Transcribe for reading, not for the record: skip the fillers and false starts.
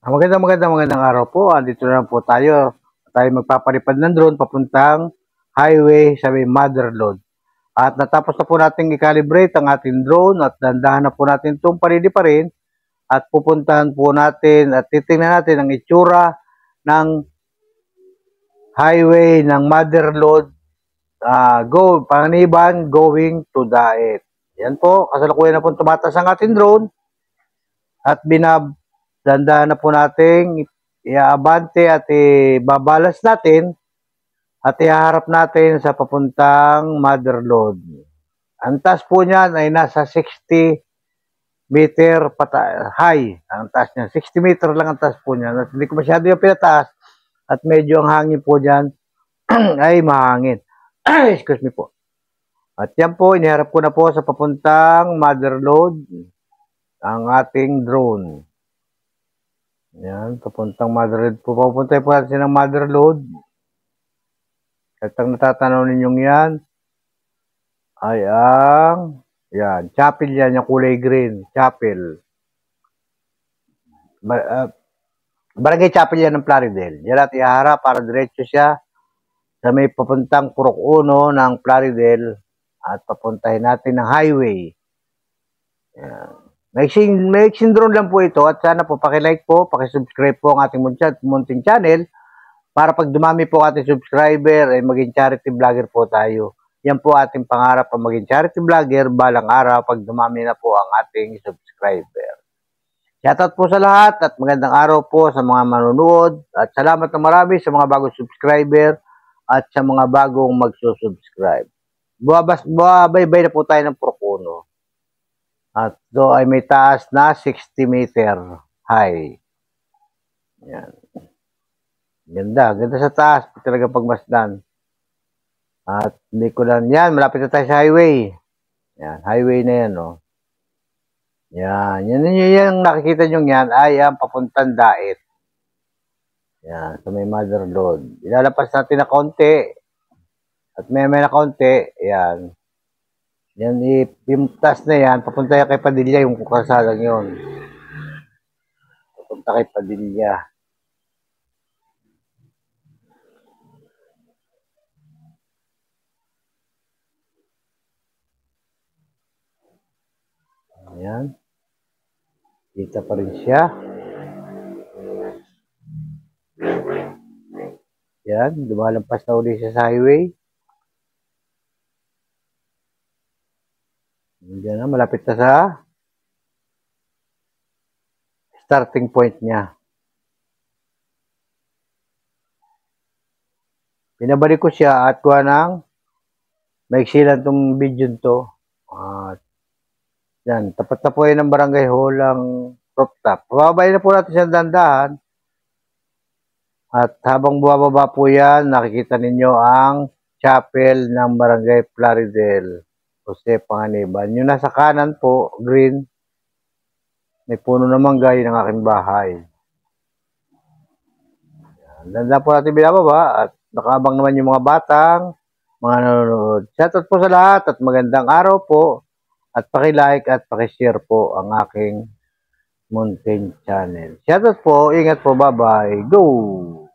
Magandang araw po. Andito na lang po tayo. Tayo magpapalipad ng drone papuntang highway sa may Mother Lode. At natapos na po natin i-calibrate ang ating drone at dandahan na po natin itong paliliparin at pupuntahan po natin at titingnan natin ang itsura ng highway ng Mother Lode Panganiban going to Daet. Yan po, kasalukuyan na po tumatas ang ating drone at dandahan na po nating iaabante at ibabalas natin at ihaharap natin sa papuntang Mother Lode. Ang taas po niyan ay nasa 60 meter high. Ang taas niya, 60 meter lang ang taas po niyan. At hindi ko masyado yung pinataas at medyo ang hangin po diyan ay mahangin. Excuse me po. At yan po, iniharap ko na po sa papuntang Mother Lode ang ating drone. Yan, papuntang Mother Lode po. Papunta po natin ng Mother Lode. At ang natatanaw ninyong yan ay yan, chapel yan, yung kulay green, chapel. Barangay Chapel yan ng Plaridel. Yan natin iharap para diretso siya sa may papuntang Purok 1 ng Plaridel at papuntahin natin ng highway. Yan. Mixing drone lang po ito at sana po pakilike po, pakisubscribe po ang ating munting channel para pag dumami po ating subscriber ay maging charity vlogger po tayo. Yan po ating pangarap ang maging charity vlogger balang araw pag dumami na po ang ating subscriber. Shoutout po sa lahat at magandang araw po sa mga manunood at salamat na marami sa mga bagong subscriber at sa mga bagong magsusubscribe. Buwabaybay na po tayo ng Prokuno. At ito ay may taas na 60 meter high. Yan. Ganda sa taas. Talaga pagmasdan. At hindi ko lang yan. Malapit na tayo sa highway. Yan. Highway na yan, no. Yan. Yan nakikita nyo yan ay ang papuntang Daet. Yan. Sa may Mother Lode. Ilalapas natin na konti. At may na konti. Yan. Yan, yung taas na yan, papunta kay Padilla yung kasalang yun. Papunta kay Padilla. Ayan. Kita pa rin siya. Yan, lumalampas na uli siya sa highway. Diyan na, malapit na sa starting point niya. Pinabalik ko siya at kuha ng maiksilan itong video to. At yan, tapat na po yun ng barangay hall ang rooftop. Pababay na po natin siya dandahan. At habang bumababa po yan, nakikita ninyo ang chapel ng barangay Plaridel. Jose Panganiban. Yung nasa kanan po, green, may puno na mangga, yun ang aking bahay. Ganda po natin binababa at nakaabang naman yung mga batang, mga nanonood. Shoutout po sa lahat at magandang araw po at pakilike at pakishare po ang aking munting channel. Shoutout po, ingat po, bye-bye, go!